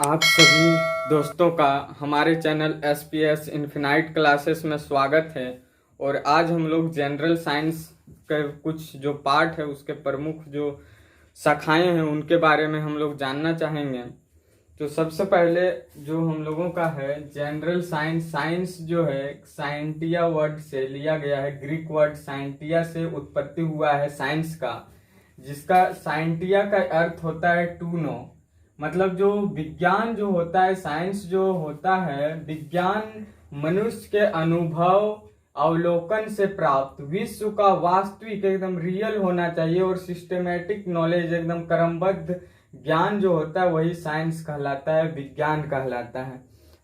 आप सभी दोस्तों का हमारे चैनल SPS इन्फिनाइट क्लासेस में स्वागत है। और आज हम लोग जनरल साइंस के कुछ जो पार्ट है उसके प्रमुख जो शाखाएं हैं उनके बारे में हम लोग जानना चाहेंगे। तो सबसे पहले जो हम लोगों का है जनरल साइंस। साइंस जो है साइंटिया वर्ड से लिया गया है, ग्रीक वर्ड साइंटिया से उत्पत्ति हुआ है साइंस का, जिसका साइंटिया का अर्थ होता है टू नो। मतलब जो विज्ञान जो होता है, साइंस जो होता है, विज्ञान मनुष्य के अनुभव अवलोकन से प्राप्त विश्व का वास्तविक एकदम रियल होना चाहिए और सिस्टमेटिक नॉलेज एकदम क्रमबद्ध ज्ञान जो होता है वही साइंस कहलाता है, विज्ञान कहलाता है।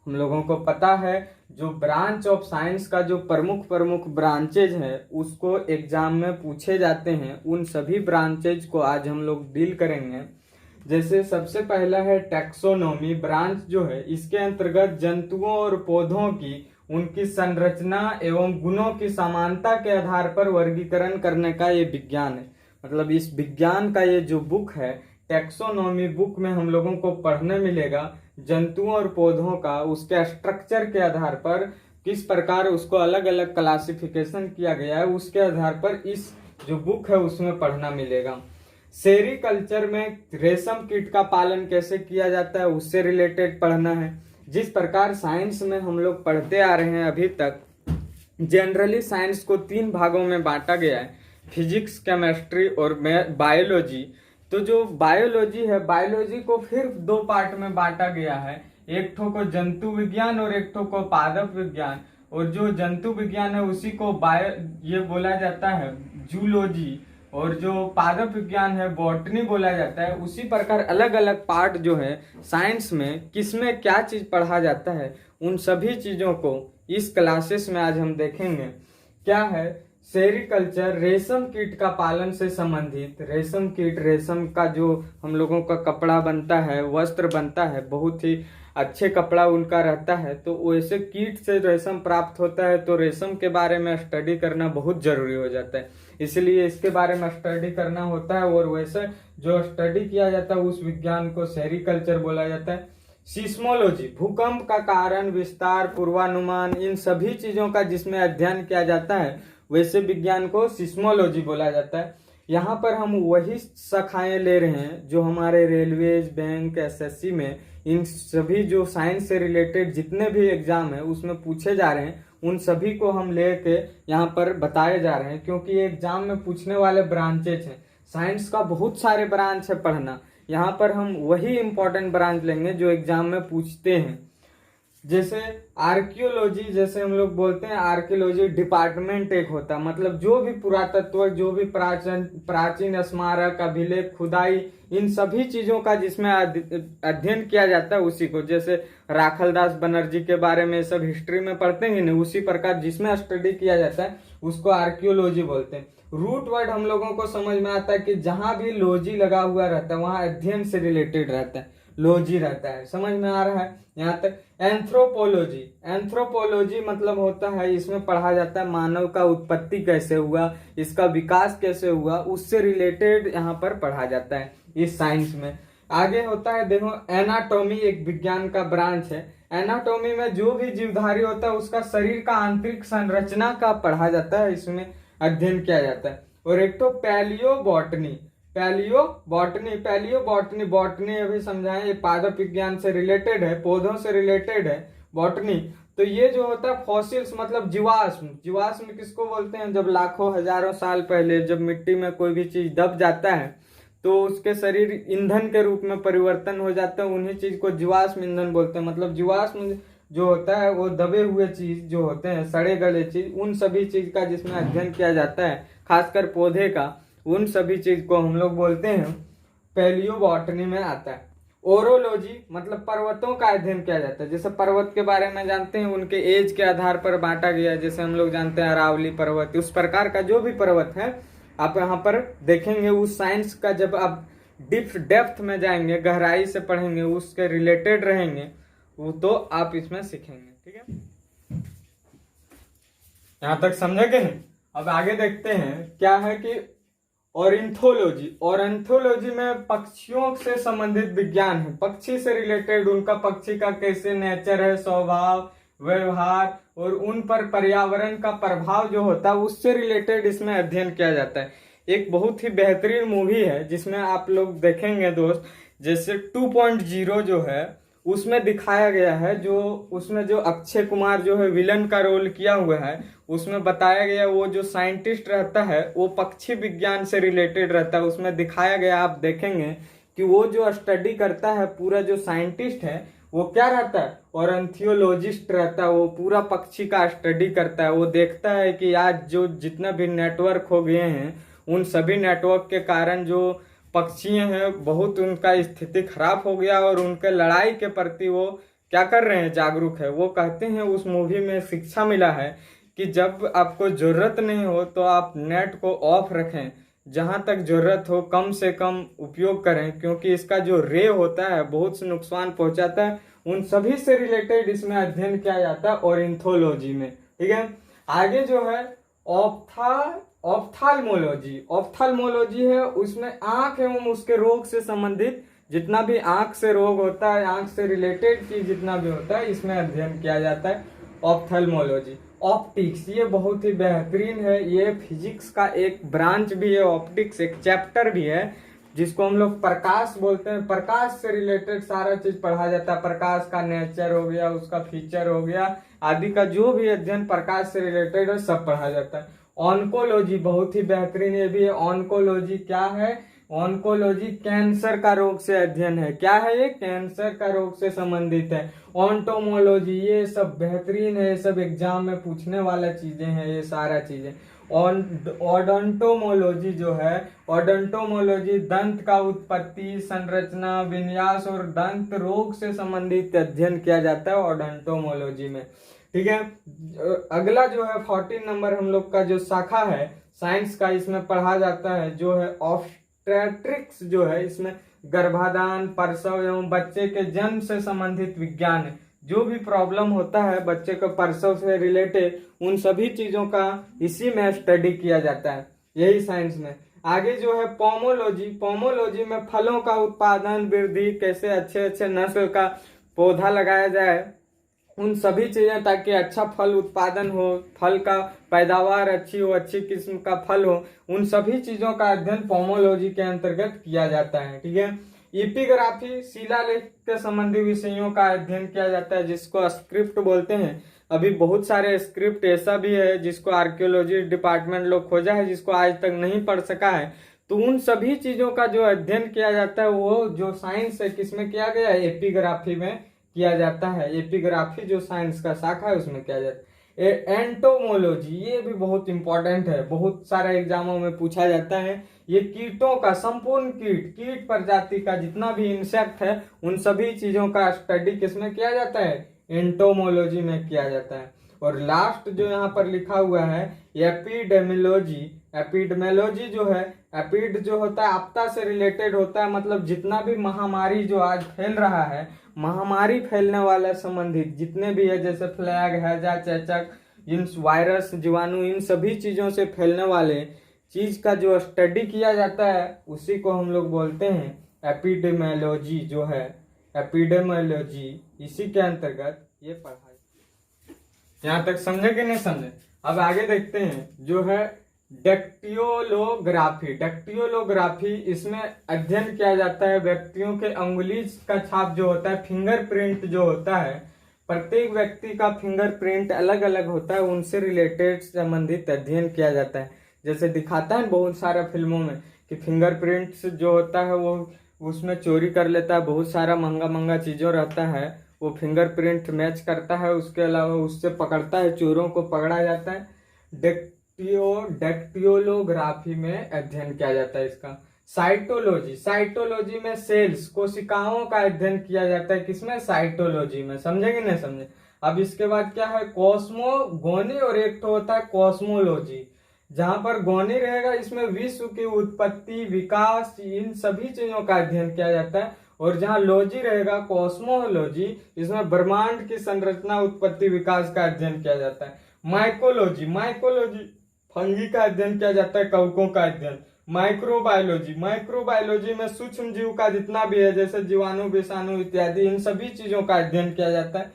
हम लोगों को पता है जो ब्रांच ऑफ साइंस का जो प्रमुख प्रमुख ब्रांचेज है उसको एग्जाम में पूछे जाते हैं। उन सभी ब्रांचेज को आज हम लोग डील करेंगे। जैसे सबसे पहला है टैक्सोनॉमी ब्रांच जो है, इसके अंतर्गत जंतुओं और पौधों की उनकी संरचना एवं गुणों की समानता के आधार पर वर्गीकरण करने का ये विज्ञान है। मतलब इस विज्ञान का ये जो बुक है टैक्सोनॉमी बुक में हम लोगों को पढ़ने मिलेगा जंतुओं और पौधों का उसके स्ट्रक्चर के आधार पर किस प्रकार उसको अलग अलग क्लासिफिकेशन किया गया है, उसके आधार पर इस जो बुक है उसमें पढ़ना मिलेगा। सेरीकल्चर में रेशम कीट का पालन कैसे किया जाता है उससे रिलेटेड पढ़ना है। जिस प्रकार साइंस में हम लोग पढ़ते आ रहे हैं अभी तक, जनरली साइंस को 3 भागों में बांटा गया है, फिजिक्स, केमिस्ट्री और बायोलॉजी। तो जो बायोलॉजी है, बायोलॉजी को फिर 2 पार्ट में बांटा गया है, एक ठो को जंतु विज्ञान और एक ठो को पादप विज्ञान। और जो जंतु विज्ञान है उसी को ये बोला जाता है जूलॉजी, और जो पादप विज्ञान है बॉटनी बोला जाता है। उसी प्रकार अलग अलग पार्ट जो है साइंस में किसमें क्या चीज पढ़ा जाता है उन सभी चीजों को इस क्लासेस में आज हम देखेंगे। क्या है सेरीकल्चर, रेशम कीट का पालन से संबंधित। रेशम कीट, रेशम का जो हम लोगों का कपड़ा बनता है, वस्त्र बनता है, बहुत ही अच्छे कपड़ा उनका रहता है। तो वैसे कीट से रेशम प्राप्त होता है, तो रेशम के बारे में स्टडी करना बहुत जरूरी हो जाता है, इसलिए इसके बारे में स्टडी करना होता है। और वैसे जो स्टडी किया जाता है उस विज्ञान को सेरीकल्चर बोला जाता है। सिस्मोलॉजी, भूकंप का कारण, विस्तार, पूर्वानुमान, इन सभी चीजों का जिसमें अध्ययन किया जाता है वैसे विज्ञान को सिस्मोलॉजी बोला जाता है। यहाँ पर हम वही शाखाएं ले रहे हैं जो हमारे रेलवेज, बैंक, SSC में इन सभी जो साइंस से रिलेटेड जितने भी एग्जाम है उसमें पूछे जा रहे हैं, उन सभी को हम लेके यहाँ पर बताए जा रहे हैं, क्योंकि एग्जाम में पूछने वाले ब्रांचेज हैं। साइंस का बहुत सारे ब्रांच है पढ़ना, यहाँ पर हम वही इंपॉर्टेंट ब्रांच लेंगे जो एग्जाम में पूछते हैं। जैसे आर्कियोलॉजी, जैसे हम लोग बोलते हैं आर्कियोलॉजी डिपार्टमेंट एक होता है, मतलब जो भी पुरातत्व, जो भी प्राचीन स्मारक, अभिलेख, खुदाई, इन सभी चीजों का जिसमें अध्ययन किया जाता है उसी को, जैसे राखलदास बनर्जी के बारे में सब हिस्ट्री में पढ़ते हैं ना, उसी प्रकार जिसमें स्टडी किया जाता है उसको आर्कियोलॉजी बोलते हैं। रूट वर्ड हम लोगों को समझ में आता है कि जहां भी लॉजी लगा हुआ रहता है वहां अध्ययन से रिलेटेड रहता है, लॉजी रहता है। समझ में आ रहा है यहाँ तक। एंथ्रोपोलॉजी, एंथ्रोपोलॉजी मतलब होता है इसमें पढ़ा जाता है मानव का उत्पत्ति कैसे हुआ, इसका विकास कैसे हुआ, उससे रिलेटेड यहाँ पर पढ़ा जाता है इस साइंस में। आगे होता है देखो एनाटॉमी, एक विज्ञान का ब्रांच है। एनाटॉमी में जो भी जीवधारी होता है उसका शरीर का आंतरिक संरचना का पढ़ा जाता है, इसमें अध्ययन किया जाता है। और एक तो पैलियो बॉटनी, बॉटनी अभी समझाएं, ये पादप विज्ञान से रिलेटेड है, पौधों से रिलेटेड है बॉटनी। तो ये जो होता है फॉसिल्स मतलब जीवाश्म, जीवाश्म किसको बोलते हैं, जब लाखों हजारों साल पहले जब मिट्टी में कोई भी चीज दब जाता है तो उसके शरीर ईंधन के रूप में परिवर्तन हो जाता है, उन्हीं चीज को जीवाश्म ईंधन बोलते हैं। मतलब जीवाश्म जो होता है वो दबे हुए चीज जो होते हैं, सड़े गले चीज, उन सभी चीज का जिसमें अध्ययन किया जाता है, खासकर पौधे का, उन सभी चीज को हम लोग बोलते हैं पैलियो बॉटनी में आता है। ओरोलॉजी मतलब पर्वतों का अध्ययन किया जाता है, जैसे पर्वत के बारे में जानते हैं उनके एज के आधार पर बांटा गया है, जैसे हम लोग जानते हैं अरावली पर्वत, उस प्रकार का जो भी पर्वत है आप यहाँ पर देखेंगे। उस साइंस का जब आप डेप्थ में जाएंगे, गहराई से पढ़ेंगे, उसके रिलेटेड रहेंगे वो, तो आप इसमें सीखेंगे। ठीक है, यहाँ तक समझे कि नहीं। अब आगे देखते हैं क्या है कि ऑर्निथोलॉजी में पक्षियों से संबंधित विज्ञान है, पक्षी से रिलेटेड, उनका पक्षी का कैसे नेचर है, स्वभाव, व्यवहार और उन पर पर्यावरण का प्रभाव जो होता है उससे रिलेटेड इसमें अध्ययन किया जाता है। एक बहुत ही बेहतरीन मूवी है जिसमें आप लोग देखेंगे दोस्त, जैसे 2.0 जो है उसमें दिखाया गया है, जो उसमें जो अक्षय कुमार जो है विलन का रोल किया हुआ है, उसमें बताया गया वो जो साइंटिस्ट रहता है वो पक्षी विज्ञान से रिलेटेड रहता है। उसमें दिखाया गया, आप देखेंगे कि वो जो स्टडी करता है, पूरा जो साइंटिस्ट है वो क्या रहता है, ऑर्निथोलॉजिस्ट रहता है। वो पूरा पक्षी का स्टडी करता है, वो देखता है कि आज जो जितना भी नेटवर्क हो गए हैं उन सभी नेटवर्क के कारण जो पक्षी हैं बहुत उनका स्थिति खराब हो गया और उनके लड़ाई के प्रति वो क्या कर रहे हैं, जागरूक है। वो कहते हैं, उस मूवी में शिक्षा मिला है कि जब आपको जरूरत नहीं हो तो आप नेट को ऑफ रखें, जहां तक जरूरत हो कम से कम उपयोग करें, क्योंकि इसका जो रे होता है बहुत से नुकसान पहुंचाता है। उन सभी से रिलेटेड इसमें अध्ययन किया जाता है ऑर्निथोलॉजी में। ठीक है, आगे जो है ऑप्थाल्मोलॉजी है, उसमें आंख एवं उसके रोग से संबंधित जितना भी आंख से रोग होता है, आंख से रिलेटेड चीज जितना भी होता है इसमें अध्ययन किया जाता है ऑप्थाल्मोलॉजी। ऑप्टिक्स ये बहुत ही बेहतरीन है, ये फिजिक्स का एक ब्रांच भी है, ऑप्टिक्स एक चैप्टर भी है जिसको हम लोग प्रकाश बोलते हैं। प्रकाश से रिलेटेड सारा चीज पढ़ा जाता है, प्रकाश का नेचर हो गया, उसका फीचर हो गया आदि का जो भी अध्ययन प्रकाश से रिलेटेड है सब पढ़ा जाता है। ऑन्कोलॉजी बहुत ही बेहतरीन ये भी है। ऑन्कोलॉजी क्या है, ऑन्कोलॉजी कैंसर का रोग से अध्ययन है। क्या है ये, कैंसर का रोग से संबंधित है। ऑन्टोमोलॉजी ये सब बेहतरीन है, ये सब एग्जाम में पूछने वाला चीजें हैं ये सारा चीजें। ओडोंटोमोलॉजी जो है, ओडोंटोमोलॉजी दंत का उत्पत्ति, संरचना, विन्यास और दंत रोग से संबंधित अध्ययन किया जाता है ओडोंटोमोलॉजी में। ठीक है, अगला जो है 14 नंबर हम लोग का जो शाखा है साइंस का, इसमें पढ़ा जाता है जो है ऑब्स्टेट्रिक्स जो है, इसमें गर्भाधान, प्रसव एवं बच्चे के जन्म से संबंधित विज्ञान है। जो भी प्रॉब्लम होता है बच्चे को प्रसव से रिलेटेड उन सभी चीजों का इसी में स्टडी किया जाता है, यही साइंस में। आगे जो है पोमोलॉजी में फलों का उत्पादन, वृद्धि, कैसे अच्छे अच्छे नस्ल का पौधा लगाया जाए, उन सभी चीजें, ताकि अच्छा फल उत्पादन हो, फल का पैदावार अच्छी हो, अच्छी किस्म का फल हो, उन सभी चीजों का अध्ययन पोमोलॉजी के अंतर्गत किया जाता है। ठीक है, एपिग्राफी शिलालेख के संबंधी विषयों का अध्ययन किया जाता है जिसको स्क्रिप्ट बोलते हैं। अभी बहुत सारे स्क्रिप्ट ऐसा भी है जिसको आर्कियोलॉजी डिपार्टमेंट लोग खोजा है, जिसको आज तक नहीं पढ़ सका है। तो उन सभी चीजों का जो अध्ययन किया जाता है वो जो साइंस है किसमें किया गया है, एपिग्राफी में किया जाता है। एपिग्राफी जो साइंस का शाखा है उसमें किया जाता है। एंटोमोलॉजी ये भी बहुत इंपॉर्टेंट है, बहुत सारे एग्जामों में पूछा जाता है। ये कीटों का, संपूर्ण कीट प्रजाति का जितना भी इंसेक्ट है उन सभी चीजों का स्टडी किसमें किया जाता है, एंटोमोलॉजी में किया जाता है। और लास्ट जो यहाँ पर लिखा हुआ है एपिडेमियोलॉजी जो है, एपिड जो होता है आपदा से रिलेटेड होता है, मतलब जितना भी महामारी जो आज फैल रहा है, महामारी फैलने वाला संबंधित जितने भी है, जैसे फ्लैग, हैजा, चेचक, इन वायरस, जीवाणु, इन सभी चीजों से फैलने वाले चीज का जो स्टडी किया जाता है उसी को हम लोग बोलते हैं एपिडेमियोलॉजी जो है, एपिडेमियोलॉजी इसी के अंतर्गत ये पढ़ाई। यहाँ तक समझे कि नहीं समझे? अब आगे देखते हैं जो है डेक्टियोलोग्राफी। इसमें अध्ययन किया जाता है व्यक्तियों के अंगुली का छाप जो होता है, फिंगरप्रिंट जो होता है, प्रत्येक व्यक्ति का फिंगरप्रिंट अलग अलग होता है, उनसे रिलेटेड संबंधित अध्ययन किया जाता है। जैसे दिखाता है बहुत सारा फिल्मों में कि फिंगरप्रिंट्स जो होता है वो उसमें चोरी कर लेता है, बहुत सारा महंगा महंगा चीजों रहता है, वो फिंगरप्रिंट मैच करता है, उसके अलावा उससे पकड़ता है, चोरों को पकड़ा जाता है। डेक्टियोलोग्राफी में अध्ययन किया जाता है इसका। साइटोलॉजी में सेल्स, कोशिकाओं का अध्ययन किया जाता है, किसमें, साइटोलॉजी में। समझे कि नहीं समझे? अब इसके बाद क्या है, कॉस्मोगोनी और एक तो होता है कॉस्मोलॉजी। जहां पर गोनी रहेगा इसमें विश्व की उत्पत्ति, विकास, इन सभी चीजों का अध्ययन किया जाता है। और जहां लॉजी रहेगा, कॉस्मोलॉजी, इसमें ब्रह्मांड की संरचना, उत्पत्ति, विकास का अध्ययन किया जाता है। माइकोलॉजी फंगी का अध्ययन किया जाता है, कवकों का अध्ययन। माइक्रोबायोलॉजी, माइक्रोबायोलॉजी में सूक्ष्म जीव का जितना भी है, जैसे जीवाणु, विषाणु इत्यादि, इन सभी चीजों का अध्ययन किया जाता है।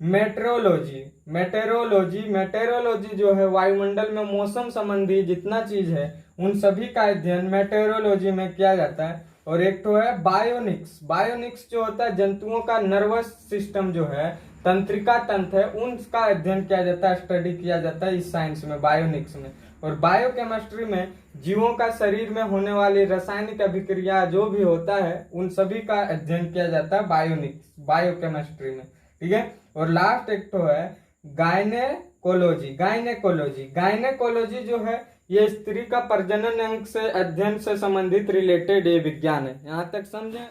मेट्रोलॉजी, मेटेरोलॉजी, मेटेरोलॉजी जो है वायुमंडल में मौसम संबंधी जितना चीज है उन सभी का अध्ययन मेटेरोलॉजी में किया जाता है। और एक तो है बायोनिक्स, बायोनिक्स जो होता है जंतुओं का नर्वस सिस्टम जो है, तंत्रिका तंत्र है, उनका अध्ययन किया जाता है, स्टडी किया जाता है इस साइंस में, बायोनिक्स में। और बायोकेमिस्ट्री में जीवों का शरीर में होने वाली रासायनिक अभिक्रिया जो भी होता है उन सभी का अध्ययन किया जाता है बायोनिक्स, बायोकेमिस्ट्री में, ठीक है। और लास्ट एक तो है गायनेकोलॉजी, गायनेकोलॉजी, गायनेकोलॉजी जो है ये स्त्री का प्रजनन अंग से अध्ययन से संबंधित रिलेटेड ये विज्ञान है। यहाँ तक समझे,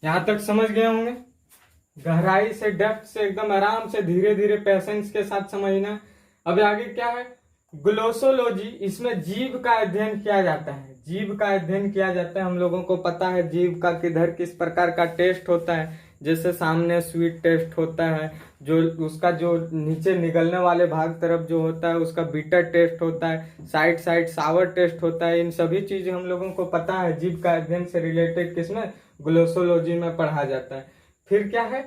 यहाँ तक समझ गए होंगे। गहराई से, डेप्थ से, एकदम आराम से, धीरे धीरे पेशेंस के साथ समझना। अब आगे क्या है, ग्लोसोलॉजी, इसमें जीव का अध्ययन किया जाता है, जीव का अध्ययन किया जाता है। हम लोगों को पता है जीव का किधर किस प्रकार का टेस्ट होता है, जैसे सामने स्वीट टेस्ट होता है, जो उसका जो नीचे निकलने वाले भाग तरफ जो होता है उसका बीटर टेस्ट होता है, साइड साइड सावर टेस्ट होता है। इन सभी चीजें हम लोगों को पता है, जीव का अध्ययन से रिलेटेड किसमें, ग्लोसोलॉजी में पढ़ा जाता है। फिर क्या है,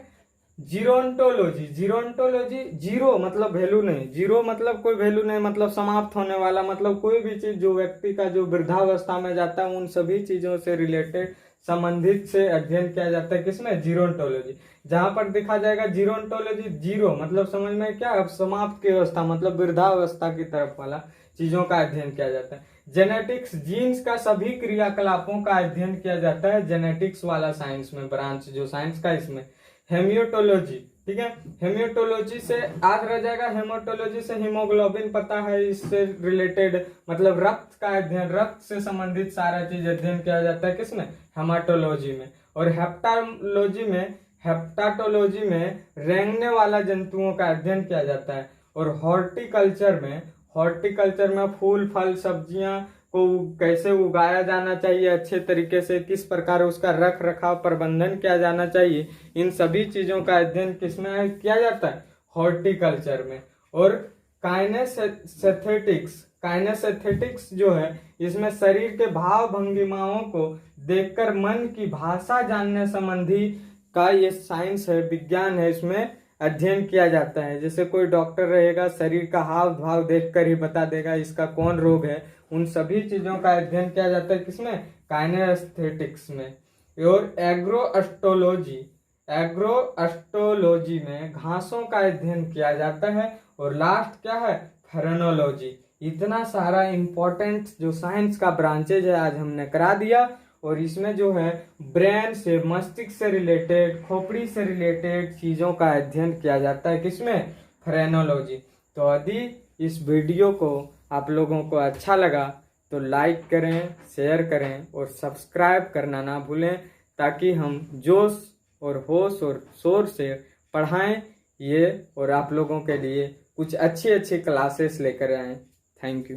जीरोंटोलॉजी, जीरोंटोलॉजी, जीरो मतलब वैल्यू नहीं, जीरो मतलब कोई वैल्यू नहीं, मतलब समाप्त होने वाला, मतलब कोई भी चीज जो व्यक्ति का जो वृद्धावस्था में जाता है उन सभी चीजों से रिलेटेड संबंधित से अध्ययन किया जाता है किसमें, जीरोंटोलॉजी। जहां पर देखा जाएगा जीरोंटोलॉजी, जीरो मतलब समझ में क्या, अब समाप्त की अवस्था मतलब वृद्धावस्था की तरफ वाला चीजों का अध्ययन किया जाता है। जेनेटिक्स, जीन्स का सभी क्रियाकलापों का अध्ययन किया जाता है जेनेटिक्स वाला साइंस में, ब्रांच जो साइंस का इसमें। हेमियोटोलॉजी, ठीक है, हेमियोटोलॉजी से आज रह जाएगा, हेमोटोलॉजी से हीमोग्लोबिन पता है, इससे रिलेटेड मतलब रक्त का अध्ययन, रक्त से संबंधित सारा चीज अध्ययन किया जाता है किसमें, हेमाटोलॉजी में। और हेप्टालॉजी में, हेप्टाटोलॉजी में रेंगने वाला जंतुओं का अध्ययन किया जाता है। और हॉर्टिकल्चर में, हॉर्टिकल्चर में फूल फल सब्जियां को कैसे उगाया जाना चाहिए अच्छे तरीके से, किस प्रकार उसका रख रखाव प्रबंधन किया जाना चाहिए, इन सभी चीजों का अध्ययन किसमें किया जाता है, हॉर्टिकल्चर में। और काइनेस्थेटिक्स, काइनेस्थेटिक्स जो है इसमें शरीर के भाव भंगिमाओं को देखकर मन की भाषा जानने संबंधी का ये साइंस है, विज्ञान है, इसमें अध्ययन किया जाता है। जैसे कोई डॉक्टर रहेगा, शरीर का हाव भाव देखकर ही बता देगा इसका कौन रोग है, उन सभी चीजों का अध्ययन किया जाता है किसमें, काइनेस्थेटिक्स में। और एग्रोएस्ट्रोलॉजी, एग्रोएस्ट्रोलॉजी में घासों का अध्ययन किया जाता है। और लास्ट क्या है, फेरेनोलॉजी। इतना सारा इंपॉर्टेंट जो साइंस का ब्रांचेज है आज हमने करा दिया। और इसमें जो है ब्रेन से, मस्तिष्क से रिलेटेड, खोपड़ी से रिलेटेड चीजों का अध्ययन किया जाता है किसमें, फ्रेनोलॉजी। तो यदि इस वीडियो को आप लोगों को अच्छा लगा तो लाइक करें, शेयर करें और सब्सक्राइब करना ना भूलें, ताकि हम जोश और होश और शोर से पढ़ाएं ये और आप लोगों के लिए कुछ अच्छी अच्छी क्लासेस लेकर आएं। Thank you.